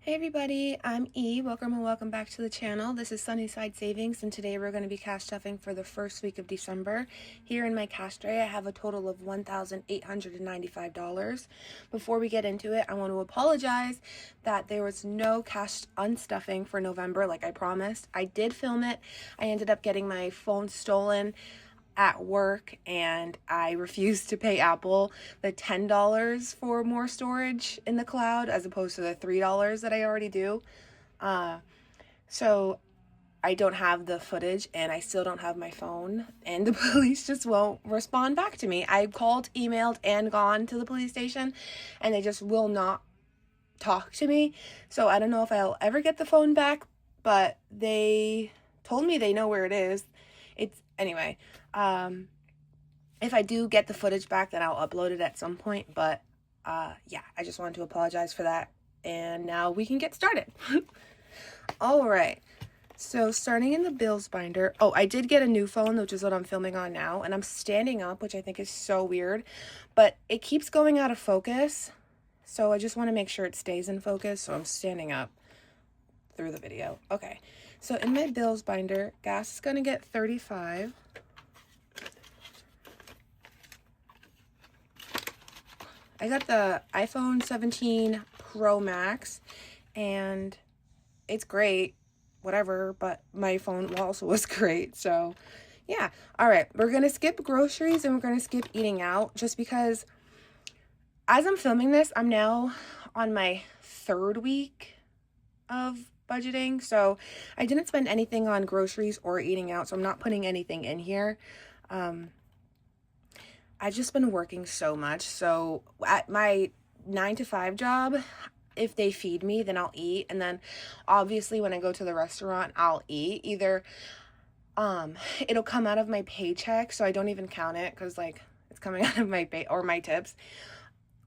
Hey everybody, I'm E. Welcome back to the channel. This is Sunnyside Savings, and today we're going to be cash stuffing for the first week of December. Here in my cash tray, I have a total of $1,895. Before we get into it, I want to apologize that there was no cash unstuffing for November like I promised. I did film it. I ended up getting my phone stolen at work, and I refused to pay Apple the $10 for more storage in the cloud as opposed to the $3 that I already do. So I don't have the footage, and I still don't have my phone, and the police just won't respond back to me. I called, emailed, and gone to the police station, and they just will not talk to me. So I don't know if I'll ever get the phone back, but they told me they know where it is. Anyway, if I do get the footage back, then I'll upload it at some point, but yeah, I just wanted to apologize for that, and now we can get started. All right, so starting in the bills binder, I did get a new phone, which is what I'm filming on now, and I'm standing up, which I think is so weird, but it keeps going out of focus, so I just want to make sure it stays in focus, so I'm standing up through the video. Okay, so in my bills binder, gas is going to get $35. I got the iPhone 17 Pro Max, and it's great, whatever, but my phone also was great, so yeah. All right, we're going to skip groceries, and we're going to skip eating out, just because as I'm filming this, I'm now on my third week of budgeting, so I didn't spend anything on groceries or eating out, so I'm not putting anything in here. I've just been working so much, so at my 9 to 5 job, if they feed me, then I'll eat, and then obviously when I go to the restaurant, I'll eat. Either it'll come out of my paycheck, so I don't even count it, because like it's coming out of my pay or my tips,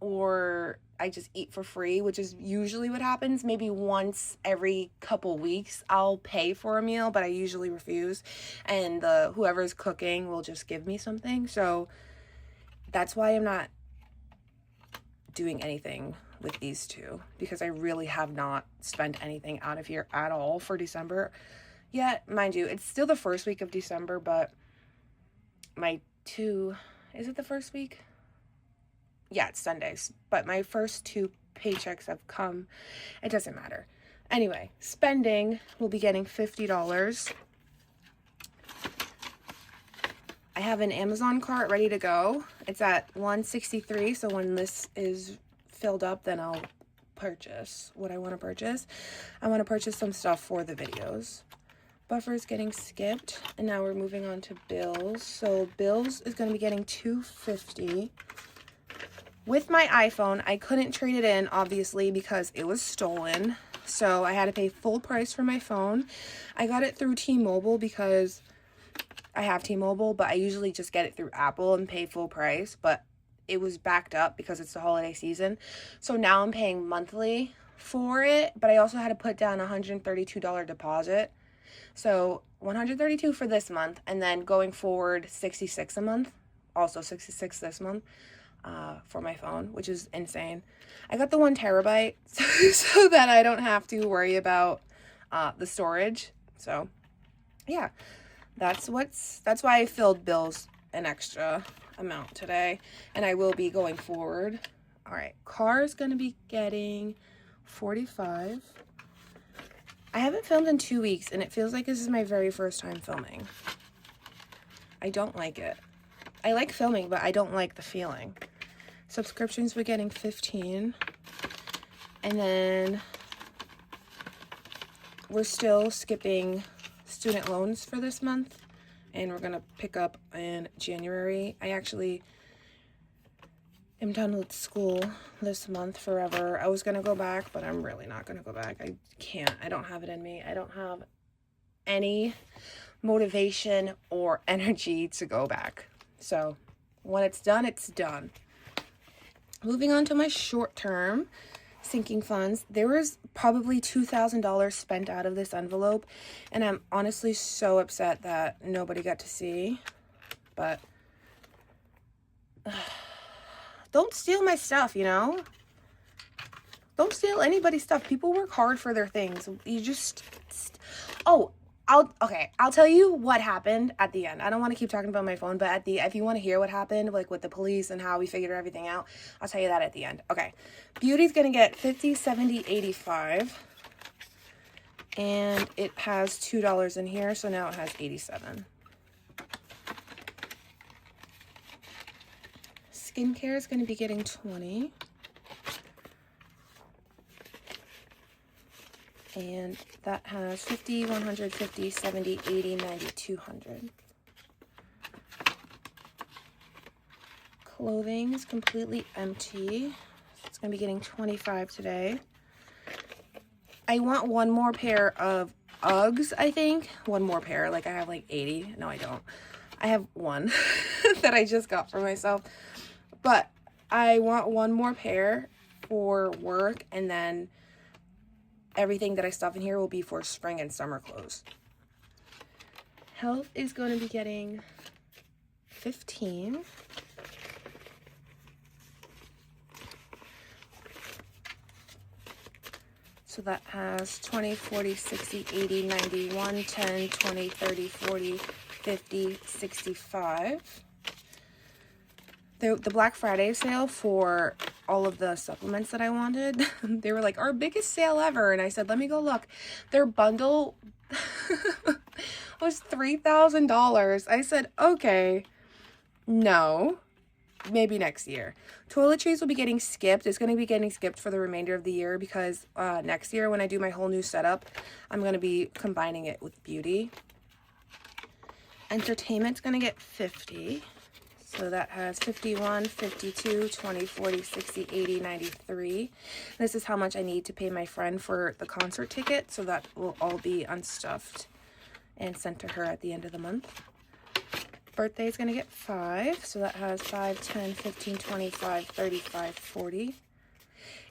or I just eat for free, which is usually what happens. Maybe once every couple weeks I'll pay for a meal, but I usually refuse, and whoever's cooking will just give me something. So that's why I'm not doing anything with these two, because I really have not spent anything out of here at all for December yet. Mind you, it's still the first week of December, but is it the first week? Yeah, it's Sundays, but my first 2 paychecks have come. It doesn't matter. Anyway, spending, we'll be getting $50. I have an Amazon cart ready to go. It's at $163, so when this is filled up, then I'll purchase what I want to purchase. I want to purchase some stuff for the videos. Buffer is getting skipped, and now we're moving on to bills. So bills is going to be getting $250. With my iPhone, I couldn't trade it in, obviously, because it was stolen. So I had to pay full price for my phone. I got it through T-Mobile because I have T-Mobile, but I usually just get it through Apple and pay full price, but it was backed up because it's the holiday season. So now I'm paying monthly for it, but I also had to put down a $132 deposit. So $132 for this month, and then going forward, $66 a month. Also $66 this month for my phone, which is insane. I got the 1 terabyte so that I don't have to worry about the storage. So yeah. That's why I filled bills an extra amount today, and I will be going forward. All right, car is going to be getting $45. I haven't filmed in 2 weeks, and it feels like this is my very first time filming. I don't like it. I like filming, but I don't like the feeling. Subscriptions, we're getting $15. And then we're still skipping student loans for this month, and we're gonna pick up in January. I actually am done with school this month forever. I was gonna go back, but I'm really not gonna go back. I can't. I don't have it in me. I don't have any motivation or energy to go back. So when it's done, it's done. Moving on to my short-term sinking funds, there was probably $2,000 spent out of this envelope, and I'm honestly so upset that nobody got to see, but don't steal my stuff, you know? Don't steal anybody's stuff. People work hard for their things. You just... Oh, I'll tell you what happened at the end. I don't want to keep talking about my phone, but if you want to hear what happened, like with the police and how we figured everything out, I'll tell you that at the end. Okay. Beauty's going to get 50, 70, 85. And it has $2 in here, so now it has 87. Skincare is going to be getting 20. And that has 50, 150, 70, 80, 90, 200. Clothing is completely empty. It's going to be getting 25 today. I want one more pair of Uggs, I think. One more pair. Like, I have like 80. No, I don't. I have one that I just got for myself. But I want one more pair for work, and then everything that I stuff in here will be for spring and summer clothes. Health is going to be getting 15. So that has 20, 40, 60, 80, 90, 110, 20, 30, 40, 50, 65. The Black Friday sale for all of the supplements that I wanted, they were like, our biggest sale ever. And I said, let me go look. Their bundle was $3,000. I said, okay, no, maybe next year. Toiletries will be getting skipped. It's going to be getting skipped for the remainder of the year because next year when I do my whole new setup, I'm going to be combining it with beauty. Entertainment's going to get 50. So that has 51, 52, 20, 40, 60, 80, 93. This is how much I need to pay my friend for the concert ticket. So that will all be unstuffed and sent to her at the end of the month. Birthday is going to get 5. So that has 5, 10, 15, 25, 35, 40.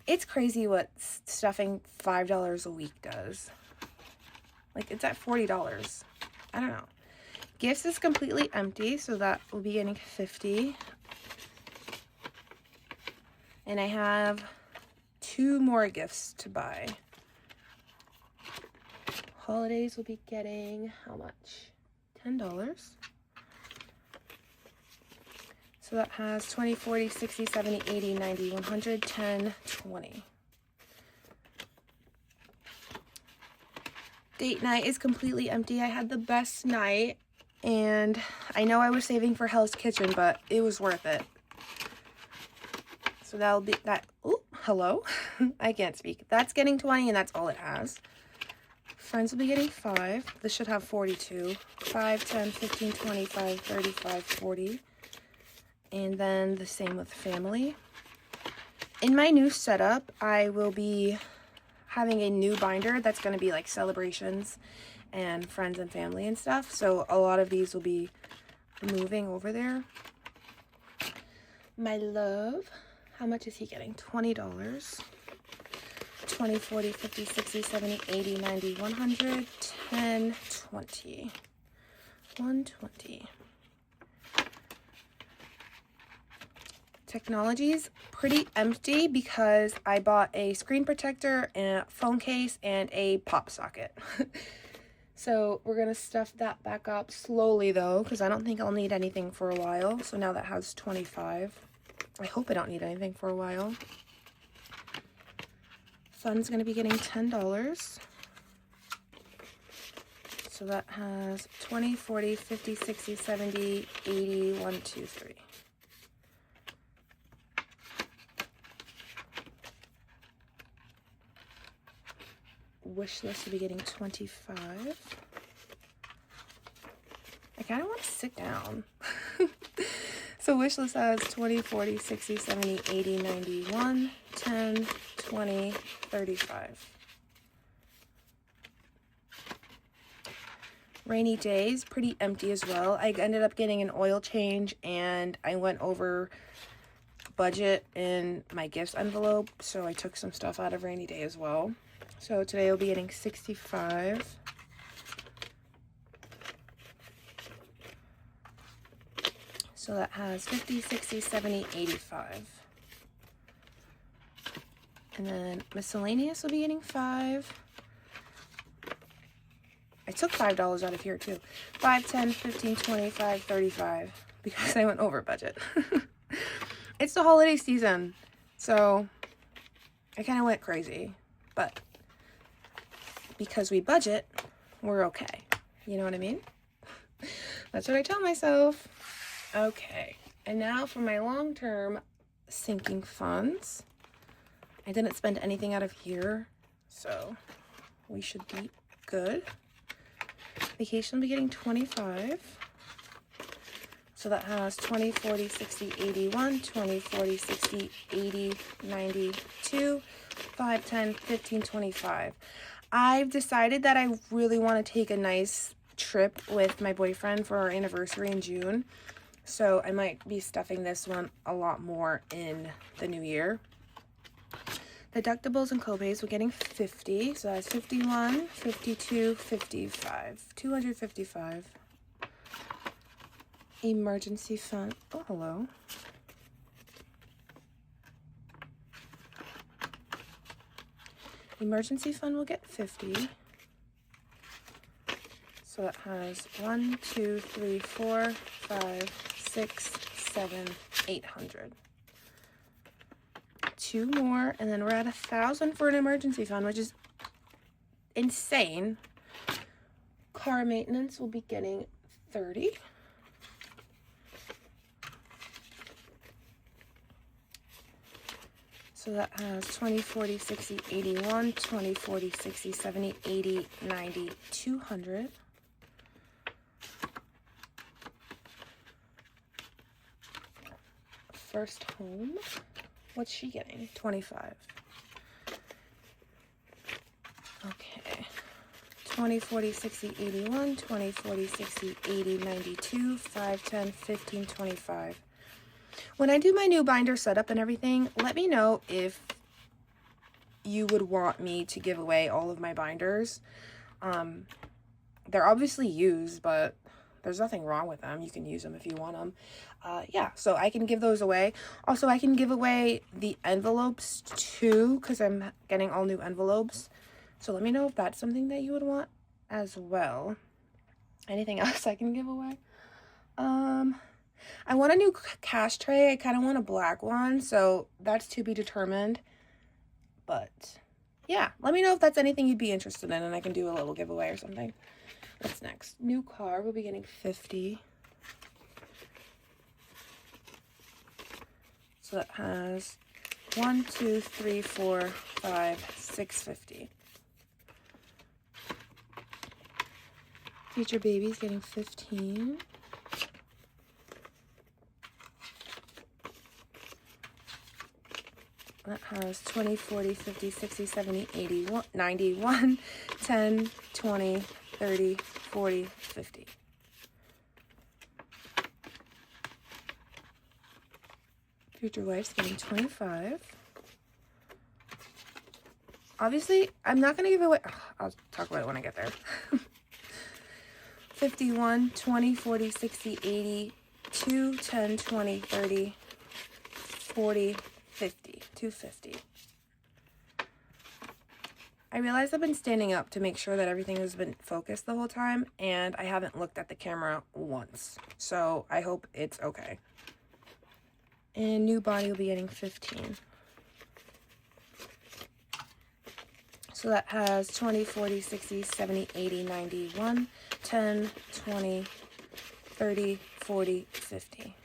It's crazy what stuffing $5 a week does. Like, it's at $40. I don't know. Gifts is completely empty, so that will be getting 50. And I have 2 more gifts to buy. Holidays will be getting how much? $10. So that has 20, 40, 60, 70, 80, 90, 100, 10, 20. Date night is completely empty. I had the best night. And I know I was saving for Hell's Kitchen, but it was worth it. So that'll be that. Oh, hello. I can't speak. That's getting 20, and that's all it has. Friends will be getting 5. This should have 42. 5, 10, 15, 25, 35, 40. And then the same with family. In my new setup, I will be having a new binder that's going to be like celebrations and friends and family and stuff. So a lot of these will be moving over there. My love, how much is he getting? $20. 20, 40, 50, 60, 70, 80, 90, 100, 10, 20. 120. Technology's pretty empty because I bought a screen protector and a phone case and a pop socket. So we're going to stuff that back up slowly though, because I don't think I'll need anything for a while. So now that has 25. I hope I don't need anything for a while. Fun's going to be getting $10. So that has 20, 40, 50, 60, 70, 80, 1, 2, 3. Wish list will be getting 25. I kind of want to sit down. So wish list has 20, 40, 60, 70, 80, 91, 10, 20, 35. Rainy days, pretty empty as well. I ended up getting an oil change and I went over budget in my gifts envelope. So I took some stuff out of rainy day as well. So today we'll be getting 65. So that has 50, 60, 70, 85. And then miscellaneous will be getting $5. I took $5 out of here too. 5, 10, 15, 25, 35 because I went over budget. It's the holiday season, so I kind of went crazy, but because we budget, we're okay. You know what I mean? That's what I tell myself. Okay, and now for my long-term sinking funds. I didn't spend anything out of here, so we should be good. Vacation will be getting 25. So that has 20, 40, 60, 81, 20, 40, 60, 80, 92, 5, 10, 15, 25. I've decided that I really want to take a nice trip with my boyfriend for our anniversary in June. So I might be stuffing this one a lot more in the new year. Deductibles and copays, we're getting 50. So that's 51, 52, 55. 255. Emergency fund. Oh, hello. Emergency fund will get 50. So that has 1, 2, 3, 4, 5, 6, 7, 800. 2 more, and then we're at 1,000 for an emergency fund, which is insane. Car maintenance will be getting 30. So that has 20, 40, 60, 81, 20, 40, 60, 70, 80, 90, 200. First home, what's she getting? 25. Okay. 20, 40, 60, 81, 20, 40, 60, 80, 92, 5, 10, 15, 25. When I do my new binder setup and everything, let me know if you would want me to give away all of my binders. They're obviously used, but there's nothing wrong with them. You can use them if you want them. Yeah, so I can give those away. Also, I can give away the envelopes too, because I'm getting all new envelopes. So let me know if that's something that you would want as well. Anything else I can give away? I want a new cash tray. I kind of want a black one, so that's to be determined. But yeah, let me know if that's anything you'd be interested in, and I can do a little giveaway or something. What's next? New car. We'll be getting 50. So that has 1, 2, 3, 4, 5, 650. Future baby's getting 15. That has 20, 40, 50, 60, 70, 80, 91, 10, 20, 30, 40, 50. Future wife's getting 25. Obviously, I'm not going to give away... I'll talk about it when I get there. 51, 20, 40, 60, 80, 2, 10, 20, 30, 40, 50. 250. I realize I've been standing up to make sure that everything has been focused the whole time, and I haven't looked at the camera once. So I hope it's okay. And new body will be getting 15. So that has 20, 40, 60, 70, 80, 91, 10, 20, 30, 40, 50.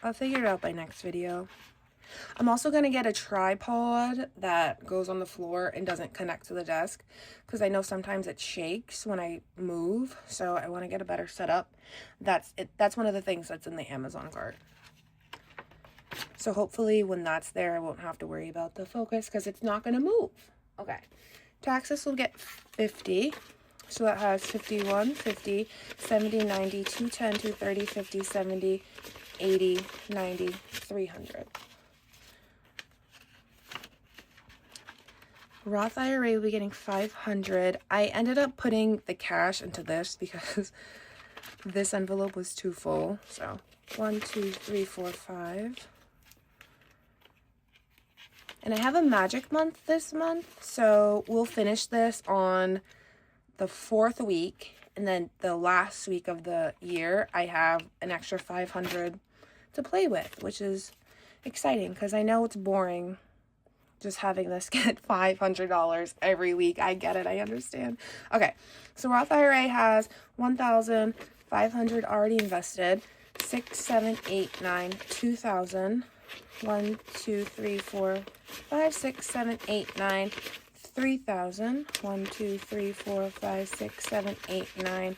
I'll figure it out by next video. I'm also going to get a tripod that goes on the floor and doesn't connect to the desk, because I know sometimes it shakes when I move, so I want to get a better setup. That's one of the things that's in the Amazon cart. So hopefully when that's there, I won't have to worry about the focus, because it's not going to move. Okay. Taxes will get 50. So that has 51, 50, 70, 90, 210, 230, 50, 70, 80, 90, 300. Roth IRA will be getting 500. I ended up putting the cash into this because this envelope was too full. So 1, 2, 3, 4, 5. And I have a magic month this month, so we'll finish this on the 4th week, and then the last week of the year I have an extra 500 to play with, which is exciting because I know it's boring just having this get $500 every week. I get it. I understand. Okay, so Roth IRA has 1,500 already invested. 6, 7, 8, 9, 2,000. 1, 2, 3, 4, 5, 6, 7, 8, 9, 3,000. 1, 2, 3, 4, 5, 6, 7, 8, 9,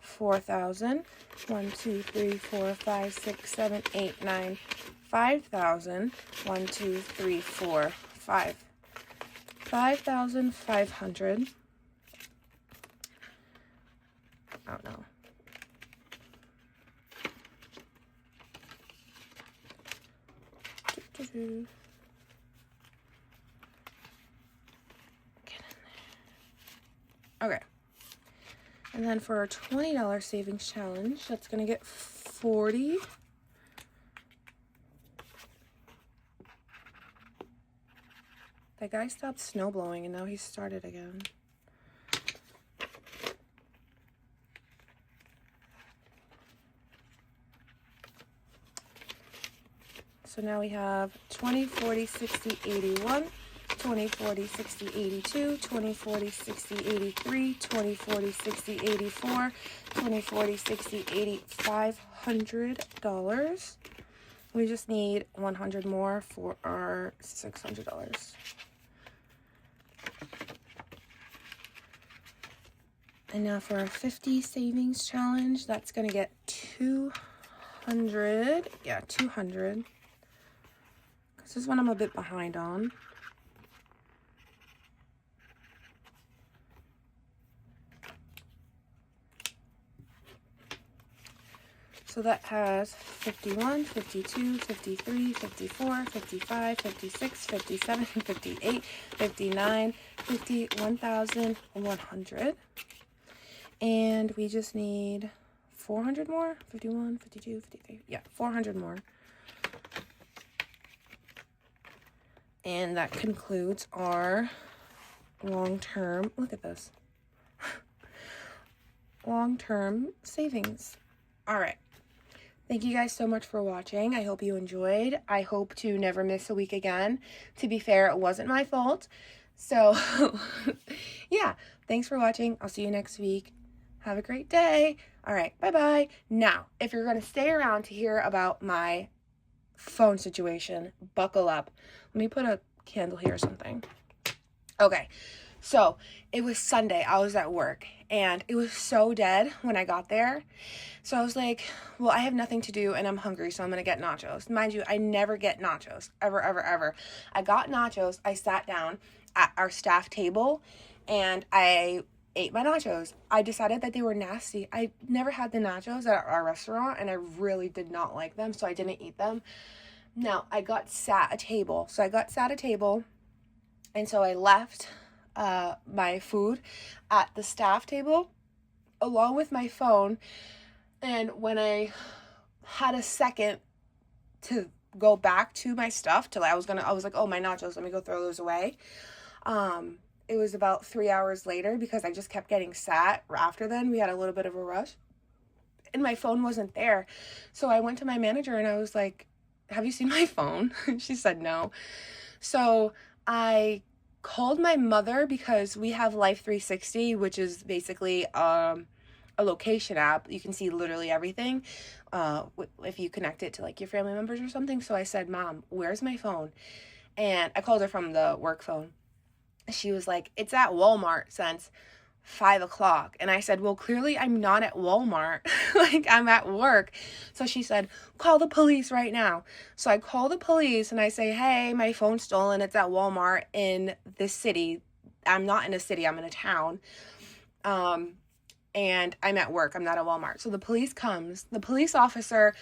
4,000. 1, 2, 3, 4, 5, 6, 7, 8, 9, 5,000. 1, 2, 3, 4, 5. 5,500. Oh no. Get in there. Okay. And then for a $20 savings challenge, that's going to get 40. That guy stopped snow blowing and now he's started again. So now we have 20, 40, 60, 81, 20, 40, 60, 82, 20, 40, 60, 83, 20, 40, 60, 84, 20, 40, 60, 80, $500. We just need 100 more for our $600. And now for our 50 savings challenge, that's going to get 200. Yeah, 200. Because this one I'm a bit behind on. So that has 51, 52, 53, 54, 55, 56, 57, 58, 59, 50, 1,100. And we just need 400 more. 51, 52, 53. Yeah, 400 more. And that concludes our long-term, look at this, long-term savings. All right. Thank you guys so much for watching. I hope you enjoyed. I hope to never miss a week again. To be fair, it wasn't my fault. So, yeah, thanks for watching. I'll see you next week. Have a great day. All right, bye-bye. Now, if you're going to stay around to hear about my phone situation, buckle up. Let me put a candle here or something. Okay, so it was Sunday. I was at work, and it was so dead when I got there. So I was like, well, I have nothing to do, and I'm hungry, so I'm going to get nachos. Mind you, I never get nachos, ever, ever, ever. I got nachos. I sat down at our staff table, and I ate my nachos. I decided that they were nasty. I never had the nachos at our restaurant, and I really did not like them, so I didn't eat them. Now, I got sat a table. So I got sat a table, and so I left my food at the staff table along with my phone. And when I had a second to go back to my stuff, I was like, oh, my nachos, let me go throw those away. It was about 3 hours later because I just kept getting sat. After then, we had a little bit of a rush, and my phone wasn't there. So I went to my manager and I was like, have you seen my phone? She said no. So I called my mother because we have Life 360, which is basically a location app. You can see literally everything if you connect it to like your family members or something. So I said, Mom, where's my phone? And I called her from the work phone. She was like, it's at Walmart since 5 o'clock. And I said, well, clearly I'm not at Walmart. Like, I'm at work. So she said, call the police right now. So I call the police and I say, hey, my phone's stolen. It's at Walmart in this city. I'm not in a city. I'm in a town. And I'm at work. I'm not at Walmart. So the police comes. The police officer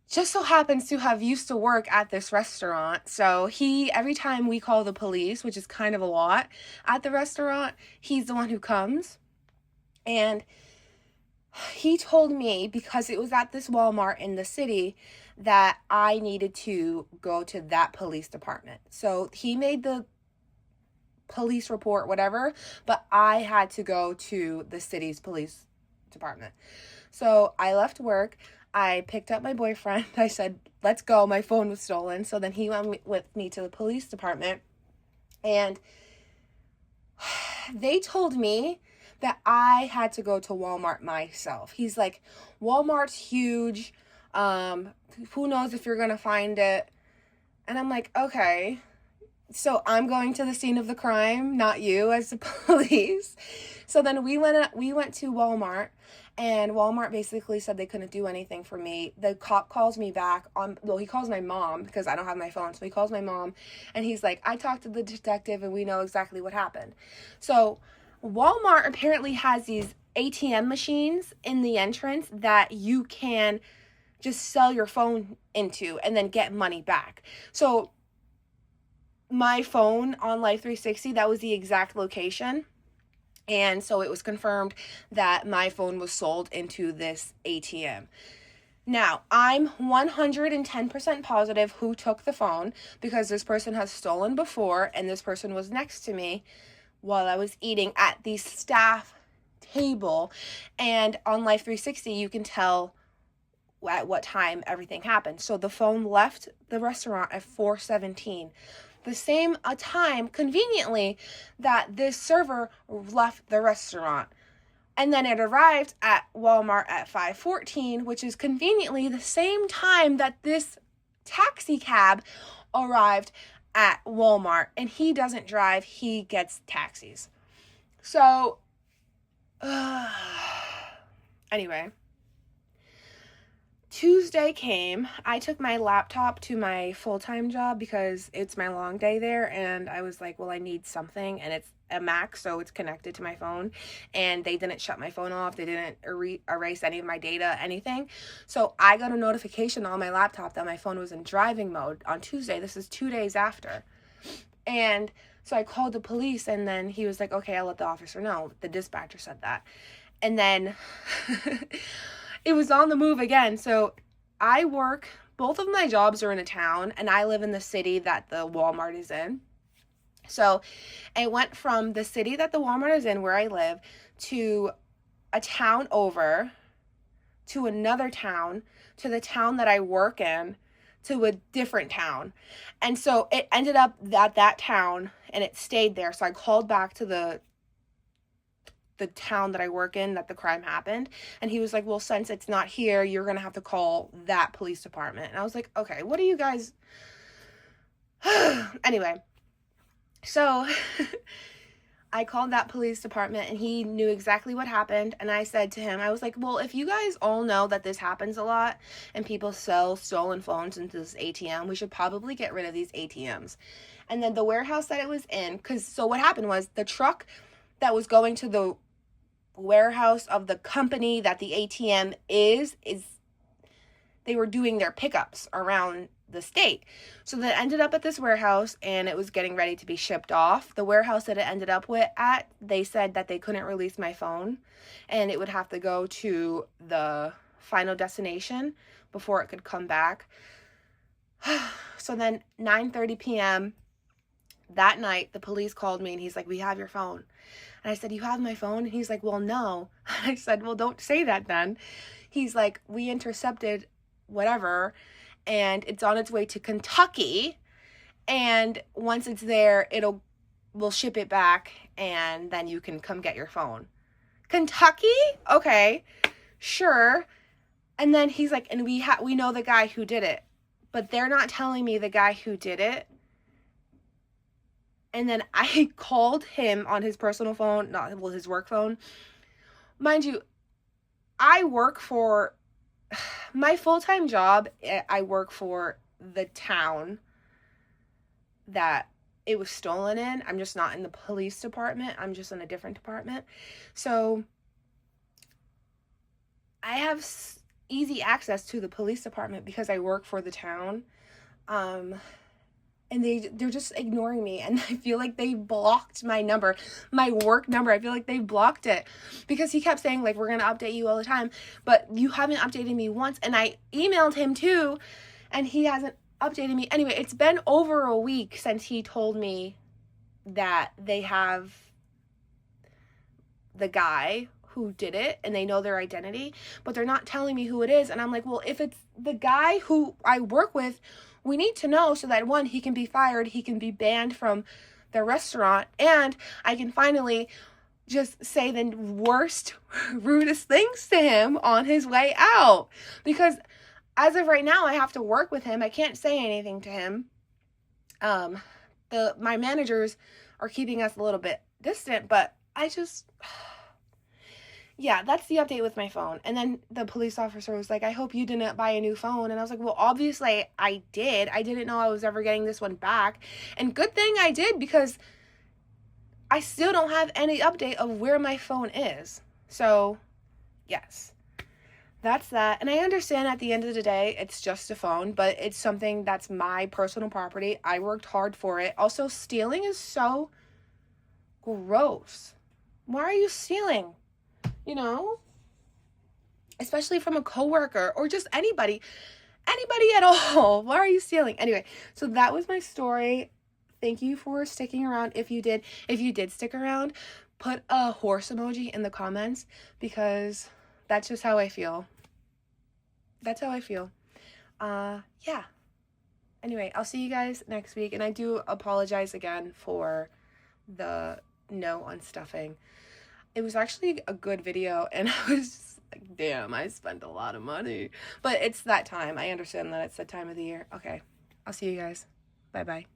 just so happens to have used to work at this restaurant. So every time we call the police, which is kind of a lot at the restaurant, he's the one who comes. And he told me, because it was at this Walmart in the city, that I needed to go to that police department. So he made the police report, whatever, but I had to go to the city's police department. So I left work. I picked up my boyfriend. I said, let's go. My phone was stolen. So then he went with me to the police department. And they told me that I had to go to Walmart myself. He's like, Walmart's huge. Who knows if you're going to find it? And I'm like, okay. So I'm going to the scene of the crime, not you as the police. So then we went to Walmart, and Walmart basically said they couldn't do anything for me. The cop calls me back he calls my mom because I don't have my phone. So he calls my mom, and he's like, I talked to the detective and we know exactly what happened. So Walmart apparently has these ATM machines in the entrance that you can just sell your phone into and then get money back. So my phone on Life360, that was the exact location. And so it was confirmed that my phone was sold into this ATM. Now, I'm 110% positive who took the phone because this person has stolen before, and this person was next to me while I was eating at the staff table. And on Life360, you can tell at what time everything happened. So the phone left the restaurant at 4:17. The same time, conveniently, that this server left the restaurant. And then it arrived at Walmart at 5:14, which is conveniently the same time that this taxi cab arrived at Walmart. And he doesn't drive, he gets taxis. So, anyway. Tuesday came. I took my laptop to my full-time job because it's my long day there, and I was like, well, I need something, and it's a Mac, so it's connected to my phone, and they didn't shut my phone off. They didn't erase any of my data, anything. So I got a notification on my laptop that my phone was in driving mode on Tuesday. This is 2 days after. And so I called the police, and then he was like, okay, I'll let the officer know. The dispatcher said that. And then it was on the move again. So both of my jobs are in a town, and I live in the city that the Walmart is in. So I went from the city that the Walmart is in, where I live, to a town over, to another town, to the town that I work in, to a different town. And so it ended up at that town, and it stayed there. So I called back to the town that I work in that the crime happened, and he was like, well, since it's not here, you're gonna have to call that police department. And I was like, okay, what do you guys anyway, so I called that police department, and he knew exactly what happened. And I said to him, I was like, well, if you guys all know that this happens a lot and people sell stolen phones into this ATM, we should probably get rid of these ATMs. And then the warehouse that it was in, so what happened was the truck that was going to the warehouse of the company that the ATM is they were doing their pickups around the state. So that ended up at this warehouse, and it was getting ready to be shipped off. The warehouse that it ended up they said that they couldn't release my phone, and it would have to go to the final destination before it could come back. So then 9:30 p.m. that night, the police called me, and he's like, we have your phone. And I said, you have my phone? And he's like, well, no. I said, well, don't say that then. He's like, we intercepted whatever, and it's on its way to Kentucky. And once it's there, we'll ship it back, and then you can come get your phone. Kentucky? Okay, sure. And then he's like, and we know the guy who did it, but they're not telling me the guy who did it. And then I called him on his personal phone, his work phone. Mind you, I work for my full-time job. I work for the town that it was stolen in. I'm just not in the police department. I'm just in a different department. So I have easy access to the police department because I work for the town. And they're just ignoring me, and I feel like they blocked my number, my work number. I feel like they blocked it because he kept saying, like, we're going to update you all the time, but you haven't updated me once. And I emailed him too, and he hasn't updated me. Anyway, it's been over a week since he told me that they have the guy who did it and they know their identity, but they're not telling me who it is. And I'm like, well, if it's the guy who I work with, we need to know so that, one, he can be fired, he can be banned from the restaurant, and I can finally just say the worst, rudest things to him on his way out. Because as of right now, I have to work with him. I can't say anything to him. My managers are keeping us a little bit distant, but yeah, that's the update with my phone. And then the police officer was like, I hope you didn't buy a new phone. And I was like, well, obviously I did. I didn't know I was ever getting this one back. And good thing I did, because I still don't have any update of where my phone is. So, yes, that's that. And I understand at the end of the day, it's just a phone, but it's something that's my personal property. I worked hard for it. Also, stealing is so gross. Why are you stealing? You know, especially from a coworker or just anybody at all. Why are you stealing? Anyway, so that was my story. Thank you for sticking around. If you did stick around, put a horse emoji in the comments, because that's just how I feel. That's how I feel. Yeah. Anyway, I'll see you guys next week. And I do apologize again for the no on stuffing. It was actually a good video, and I was just like, damn, I spent a lot of money. But it's that time. I understand that it's that time of the year. Okay, I'll see you guys. Bye-bye.